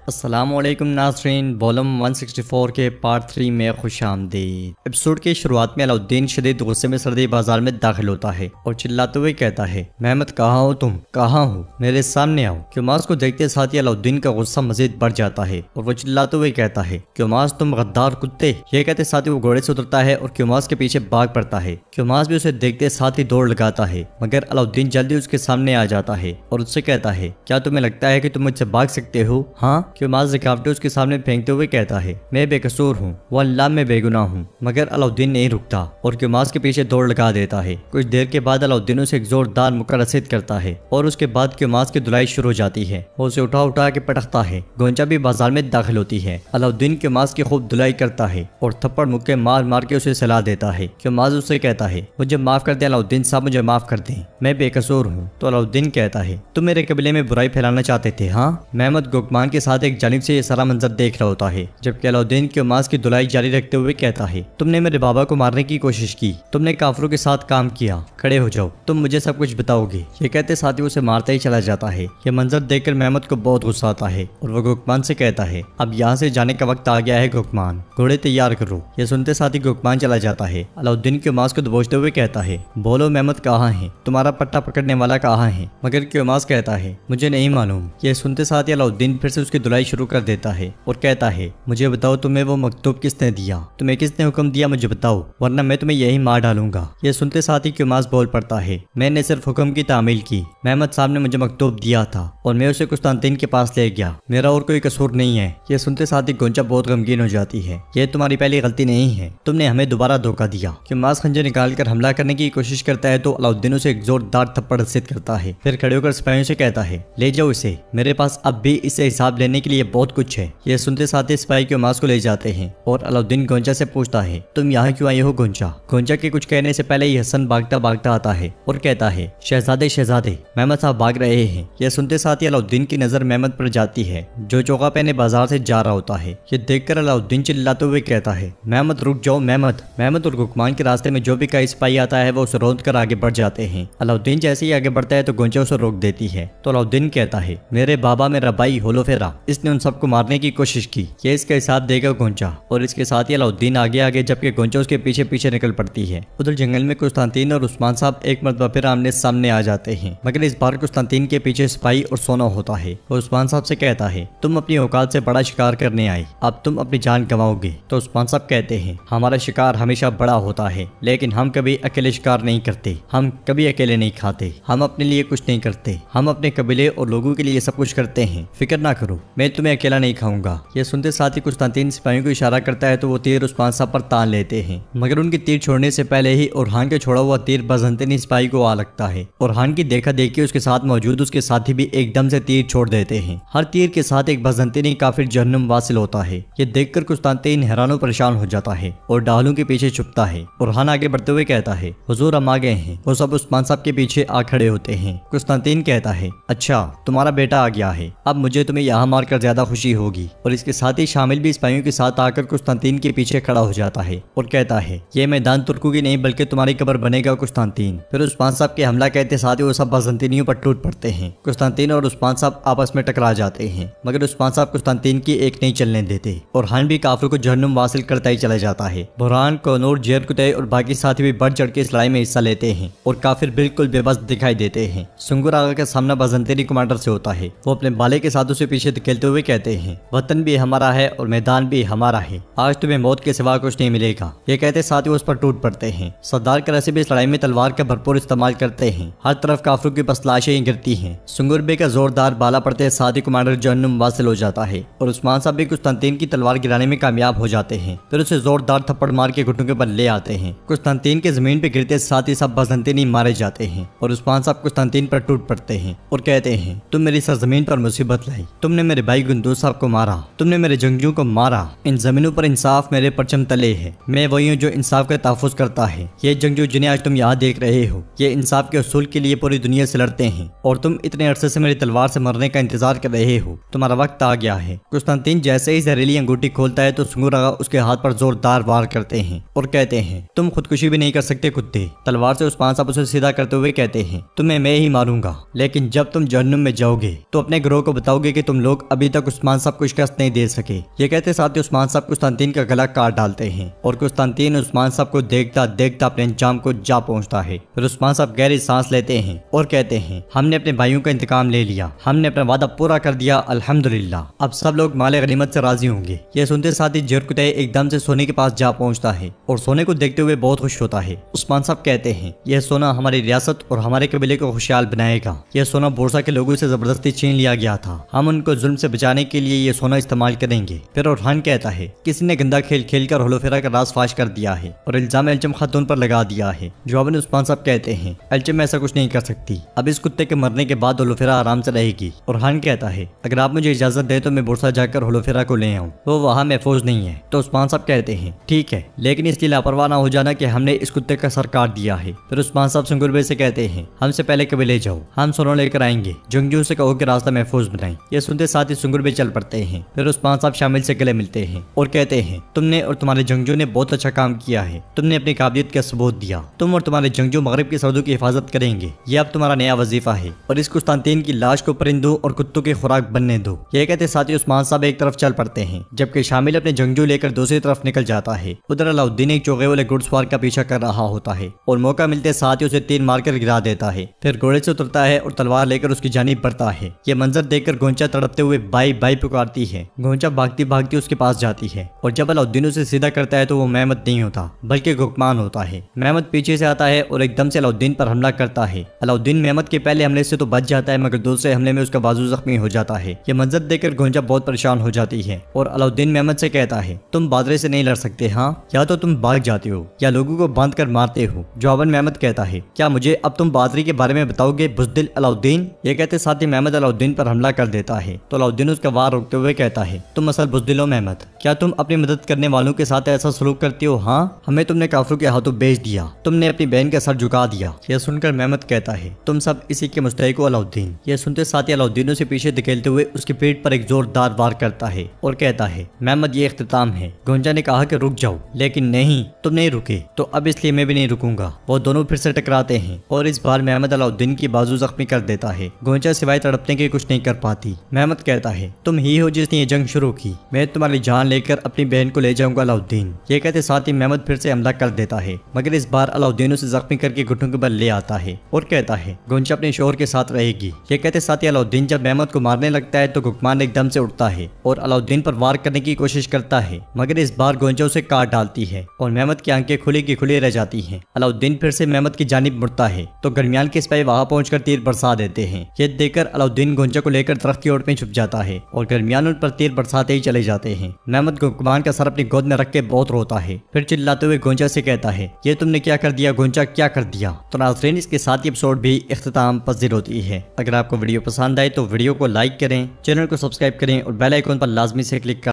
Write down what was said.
अस्सलामुअलैकुम नाज़रीन, वॉल्यूम 164 के पार्ट 3 में खुश आमदीद। एपिसोड की शुरुआत में अलाउद्दीन शदीद गुस्से में सर्दी बाजार में दाखिल होता है और चिल्लाते हुए कहता है, मेहमद कहाँ हो तुम, कहाँ हो, मेरे सामने आओ। क्योमास को देखते साथ ही अलाउद्दीन का गुस्सा मजीद बढ़ जाता है और वो चिल्लाते हुए कहता है, क्योमास तुम गद्दार कुत्ते। ये कहते साथ ही वो घोड़े से उतरता है और क्योमास के पीछे भाग पड़ता है। क्योमास भी उसे देखते साथ ही दौड़ लगाता है, मगर अलाउद्दीन जल्दी उसके सामने आ जाता है और उससे कहता है, क्या तुम्हें लगता है कि तुम मुझसे भाग सकते हो? हाँ। क्योमास ज़कावटें उसके सामने फेंकते हुए कहता है, मैं बेकसूर हूँ, वो अल्लाह में बेगुनाह हूँ। मगर अलाउद्दीन नहीं रुकता और क्योमास के पीछे दौड़ लगा देता है। कुछ देर के बाद अलाउद्दीन उसे एक जोरदार मुक्का रसीद करता है और उसके बाद क्योमास की धुलाई शुरू हो जाती है। वो उसे उठा उठा के पटकता है। गोंचा भी बाजार में दाखिल होती है। अलाउद्दीन क्योमास की खूब धुलाई करता है और थप्पड़ मुक्के मार मार के उसे सलाह देता है। क्योमास उससे कहता है, मुझे माफ कर दे अलाउद्दीन साहब, मुझे माफ कर दे, मैं बेकसूर हूँ। तो अलाउद्दीन कहता है, तुम मेरे कबीले में बुराई फैलाना चाहते थे, हाँ? मेहमद गोकमान के साथ एक जानिब से ये सारा मंजर देख रहा होता है, जबकि अलाउद्दीन क्योमास की धुलाई जारी रखते हुए कहता है, तुमने मेरे बाबा को मारने की कोशिश की, तुमने काफरों के साथ काम किया, खड़े हो जाओ, तुम मुझे सब कुछ बताओगे। ये कहते साथ ही उसे मारता ही चला जाता है। ये मंजर देखकर मेहमद को बहुत गुस्सा आता है और वो गोकमान से कहता है, अब यहाँ से जाने का वक्त आ गया है गोकमान, घोड़े तैयार करो। ये सुनते साथ ही गोकमान चला जाता है। अलाउद्दीन क्योमास को दबोचते हुए कहता है, बोलो मेहमद कहाँ है, तुम्हारा पट्टा पकड़ने वाला कहाँ है? मगर क्योमास कहता है, मुझे नहीं मालूम। ये सुनते साथ ही अलाउद्दीन फिर से उसकी धुलाई शुरू कर देता है और कहता है, मुझे बताओ तुम्हें वो मकतूब किसने दिया, तुम्हें किसने हुक्म दिया, मुझे बताओ, वरना मैं तुम्हें यही मार डालूंगा। ये सुनते साथ ही क्योमास बोल पड़ता है, मैंने सिर्फ हुक्म की तामील की, मेहमद साहब ने मुझे मकतूब दिया था और मैं उसे कुस्तानतीन के पास ले गया, मेरा और कोई कसूर नहीं है। ये सुनते साथ ही गोंचा बहुत गमगीन हो जाती है। ये तुम्हारी पहली गलती नहीं है, तुमने हमें दोबारा धोखा दिया। क्योमास खंजर निकाल कर हमला करने की कोशिश करता है तो अलाउद्दीन उसे एक जोरदार थप्पड़ रसीद करता है। फिर खड़े होकर सिपाहियों से कहता है, ले जाओ इसे, मेरे पास अब भी इससे हिसाब लेने के लिए बहुत कुछ है। ये सुनते साथ ही सिपाही क्योमास को ले जाते हैं और अलाउद्दीन गोंचा से पूछता है, तुम यहाँ क्यों आए हो गोंचा? गोंचा के कुछ कहने से पहले ही हसन भागता भागता आता है और कहता है, शहजादे शहजादे, मेहमद साहब भाग रहे हैं। यह सुनते साथ ही अलाउद्दीन की नजर मेहमद पर जाती है जो चौका पहने बाजार से जा रहा होता है। ये देखकर अलाउद्दीन चिल्लाते हुए कहता है, मेहमद रुक जाओ मेहमद। मेहमद और गोकमान के रास्ते में जो भी कई सिपाही आता है वो उसे रोक कर आगे बढ़ जाते हैं। अलाउद्दीन जैसे ही आगे बढ़ता है तो गोंचा उसे रोक देती है। तो अलाउद्दीन कहता है, मेरे बाबा मेरा भाई होलोफेरा, इसने उन सबको मारने की कोशिश की, ये इसका हिसाब देगा गोंचा। और इसके साथ ही अलाउद्दीन आगे आगे जबकि गोंचा उसके पीछे पीछे निकल पड़ती है। उधर जंगल में कुस्तानतीन और उस्मान साहब एक मरतबा फिर आमने सामने आ जाते हैं, मगर इस बार कुस्तानतीन के पीछे सिपाही और सोना होता है। वो उस्मान साहब से कहता है, तुम अपनी औकात से बड़ा शिकार करने आए, अब तुम अपनी जान गंवाओगे। तो उस्मान साहब कहते हैं, हमारा शिकार हमेशा बड़ा होता है, लेकिन हम कभी अकेले शिकार नहीं करते, हम कभी अकेले नहीं खाते, हम अपने लिए कुछ नहीं करते, हम अपने कबीले और लोगों के लिए सब कुछ करते हैं, फिक्र ना करो, मैं तुम्हें अकेला नहीं खाऊंगा। ये सुनते साथ ही कुस्तानतीन सिपाहियों को इशारा करता है तो वो तीर उस्मान साहब पर तान लेते हैं, मगर उनके तीर छोड़ने से पहले ही ओरहान के छोड़ा हुआ तीर बजंतनी सिपाही को आ लगता है। ओरहान की देखा देखी उसके साथ मौजूद उसके साथी भी एकदम से तीर छोड़ देते हैं। हर तीर के साथ एक बजंतनी काफिर जहन्नुम वासिल होता है। ये देखकर कुस्तानतीन हैरानो परेशान हो जाता है और डालों के पीछे छुपता है। ओरहान आगे बढ़ते हुए कहता है, हुजूर हम आ गए हैं। वो सब उस्मान साहब के पीछे आ खड़े होते हैं। कुस्तानतीन कहता है, अच्छा तुम्हारा बेटा आ गया है, अब मुझे तुम्हें यहाँ मारकर ज्यादा खुशी होगी। और इसके साथ ही शामिल भी सिपाहियों के साथ आकर कुस्तानतीन के पीछे खड़ा हो जाता है और कहता है, ये मैदान तुर्कों की नहीं बल्कि तुम्हारी कब्र बनेगा कुस्तानतीन। फिर उस्मान साहब के हमला कहते साथ ही वो सब बजंतीनियों पर टूट पड़ते हैं। कुस्तानतीन और उस्मान साहब आपस में टकरा जाते हैं, मगर उस्मान साहब कुस्तानतीन की एक नहीं चलने देते और हान भी काफिरों को जहन्नुम वासिल करता ही चला जाता है। बुरहान, कनूर, जेरकुतै और बाकी साथी भी बढ़ चढ़ के इस लड़ाई में हिस्सा लेते हैं और काफिर बिल्कुल बेबस दिखाई देते हैं। सुंगुर आगा का सामना बजंतीनी कमांडर से होता है। वो अपने बाले के साथ उसे पीछे धकेलते हुए कहते हैं, वतन भी हमारा है और मैदान भी हमारा है, आज तुम्हें मौत के सिवा कुछ नहीं मिलेगा। ये कहते साथ ही उस पर टूट पड़ते हैं। सरदार करासी भी इस लड़ाई में तलवार का भरपूर इस्तेमाल करते हैं। हर तरफ काफिरों की बस लाशें गिरती हैं। सुंगुर बे का जोरदार बाला पड़ते साथ ही कमांडर जहन्नुम वासिल हो जाता है और उस्मान साहब भी कुस्तानतीन की तलवार गिराने में कामयाब हो जाते हैं। फिर उसे जोरदार थप्पड़ मार के घुटनों के बल ले आते हैं। कुस्तानतीन के जमीन पे गिरते साथ ही सब बजंतीनी मारे जाते हैं और उस्मान साहब कुस्तानतीन पर टूट पड़ते हैं और कहते हैं, तुम मेरी सरजमीन पर मुसीबत लाई, तुमने मेरे भाई गुंदूज साहब को मारा, तुमने मेरे जंगजू को मारा, इन जमीनों पर इंसाफ मेरे परचम तले है, मैं वही हूँ जो इंसाफ का तहफ़्फ़ुज़ करता है। ये जंगजू जिन्हें आज तुम यहाँ देख रहे हो, ये इंसाफ के उसूल के लिए पूरी दुनिया से लड़ते हैं और तुम इतने अरसे से मेरी तलवार से मरने का इंतजार कर रहे हो, तुम्हारा वक्त आ गया है। कुस्तानतीन जैसे ही जहरीली अंगूठी खोलता है तो सुंगुर आगा उसके हाथ पर जोरदार वार करते हैं और कहते हैं, तुम खुदकुशी भी नहीं कर सकते कुत्ते। तलवार से उस्मान साहब उसे सीधा करते हुए कहते हैं, तुम्हें मैं ही मारूंगा, लेकिन जब तुम जहन्नुम में जाओगे तो अपने ग्रोह को बताओगे कि तुम लोग अभी तक उस्मान साहब को शिकस्त नहीं दे सके। ये कहते साथ ही उस्मान साहब कुस्तानतीन का गला काट डालते हैं और कुस्तानतीन उस्मान साहब को देखता देखता अपने अंजाम को जा पहुंचता है। फिर उस्मान साहब गहरी सांस लेते हैं और कहते हैं हमने अपने भाइयों का इंतकाम ले लिया, हमने अपना वादा पूरा कर दिया, अल्हम्दुलिल्लाह। अब सब लोग माले गनीमत से राजी होंगे। ये सुनते साथ ही जरकुतै एकदम से सोने के पास जा पहुंचता है और सोने को देखते हुए बहुत खुश होता है। उस्मान साहब कहते हैं यह सोना हमारी रियासत और हमारे कबीले को खुशहाल बनाएगा। यह सोना बोरसा के लोगों से जबरदस्ती छीन लिया गया था, हम उनको जुल्म से बचाने के लिए ये सोना इस्तेमाल करेंगे। फिर ओरहान कहता है किसी ने गंदा खेल खेल कर होलोफेरा का राज फाश कर दिया है और इल्जाम एल्चम खातून पर लगा दिया है। जवाबन उस्मान साहब कहते हैं एल्चम ऐसा कुछ नहीं कर सकती, अब इस कुत्ते के मरने के बाद होलोफेरा आराम से रहेगी। ओरहान कहता है अगर आप मुझे इजाजत दे तो मैं बोरसा जाकर होलोफेरा को ले आऊँ, वो वहाँ महफूज नहीं है। तो उस्मान साहब कहते हैं ठीक है, लेकिन इसलिए लापरवाह ना हो जाना कि हमने इस कुत्ते का सर काट दिया है। फिर उस्मान साहब सुंगुरबे से कहते हैं हमसे पहले कबीले जाओ, हम सोना लेकर आएंगे, जंगजू से कहो कि रास्ता महफूज बनाए। ये सुनते साथ ही सुंगुरबे चल पड़ते हैं। फिर उस्मान साहब शामिल से गले मिलते हैं और कहते हैं तुमने और तुम्हारे जंगजू ने बहुत अच्छा काम किया है, तुमने अपनी काबिलियत का सबूत दिया, तुम और तुम्हारे जंगजू मगरिब की सरहदों की हिफाजत करेंगे, ये अब तुम्हारा नया वजीफा है और इस कुस्तानतीन की लाश को परिंदों और कुत्तों की खुराक बनने दो। ये कहते साथ ही उस्मान साहब एक तरफ चल पड़ते हैं जबकि शामिल अपने जंगजू लेकर दूसरी तरफ निकल जाता है। उधर अलाउद्दीन एक चौगे वाले घुड़सवार का पीछा कर रहा होता है और मौका मिलते साथ ही उसे तीर मारकर गिरा देता है। फिर घोड़े से उतरता है और तलवार लेकर उसकी जानिब बढ़ता है। ये मंजर देखकर गोंचा तड़पते हुए बाई बाई पुकारती है। गोंचा भागती भागती उसके पास जाती है और जब अलाउद्दीन उसे सीधा करता है तो वो मेहमत नहीं होता बल्कि गुकमान होता है। मेहमत पीछे से आता है और एकदम से अलाउद्दीन पर हमला करता है। अलाउद्दीन मेहमत के पहले हमले से तो बच जाता है मगर दूसरे हमले में उसका बाजू जख्मी हो जाता है। ये मंजर देखकर गोंचा बहुत परेशान हो जाती है और अलाउद्दीन मेहमत से कहता है तुम बादरे से नहीं लड़ सकते, हाँ या तो तुम भाग जाते हो या लोगों को बांध कर मारते हो। जवाबन मेहमत कहता है क्या मुझे अब तुम बादरी के बारे में बताओगे बुज़दिल अलाउद्दीन। ये कहते साथ ही मेहमत अलाउद्दीन पर हमला कर देता है तो अलाउद्दीन उसका वार रोकते हुए कहता है तुम असल बुज़दिल हो मेहमत, क्या तुम अपनी मदद करने वालों के साथ ऐसा सलूक करती हो। हाँ, हमें तुमने काफिरों के हाथों बेच दिया, तुमने अपनी बहन का सर झुका दिया। यह सुनकर मेहमत कहता है तुम सब इसी के मुस्तहिक हो अलाउद्दीन। यह सुनते साथ ही अलाउद्दीन उसे पीछे धकेलते हुए उसकी पीठ पर एक जोरदार वार करता है और कहता है मेहमत ये इख्तिताम है। गोंजा ने कहा कि रुक जाओ लेकिन नहीं, तुम नहीं रुके तो अब इसलिए मैं भी नहीं रुकूंगा। वो दोनों फिर से टकराते हैं और इस बार मेहमत अलाउद्दीन की बाजू जख्मी कर देता है। गोंजा सिवाय तड़पने के कुछ नहीं कर पाती। मेहमत कहता है तुम ही हो जिसने ये जंग शुरू की, मैं तुम्हारी जान लेकर अपनी बहन को ले जाऊंगा अलाउद्दीन। ये कहते साथ ही मेहमत फिर से हमला कर देता है मगर इस बार अलाउद्दीन उसे जख्मी करके घुटनों के बल ले आता है और कहता है गोंजा अपने शोहर के साथ रहेगी। ये कहते साथ ही अलाउद्दीन जब मेहमत को मारने लगता है तो गुकमान एकदम से उठता है और अलाउद्दीन पर वार करने की कोशिश करता है मगर इस बार गोंजा उसे काट डालती है और मेहमत की आंखें खुली की खुली रह जाती हैं। अलाउद्दीन फिर से मेहमत की जानिब मुड़ता है तो दरमियान के सिपाही वहां पहुंचकर तीर बरसा देते हैं। ये देखकर अलाउद्दीन गोंजा को लेकर दरख्त की ओट में छुप जाता है और दरमियान उन पर तीर बरसाते ही चले जाते हैं। मेहमत गुकमान का सर अपनी गोद में रख के बहुत रोता है, फिर चिल्लाते हुए गोंजा से कहता है ये तुमने क्या कर दिया गोंजा, क्या कर दिया। तो नाज़रीन इसके साथ ही एपिसोड भी इख्तिताम पज़ीर होती है। अगर आपको वीडियो पसंद आए तो वीडियो को लाइक करें, चैनल को सब्सक्राइब करें और बेल आइकन पर लाजमी से क्लिक करें।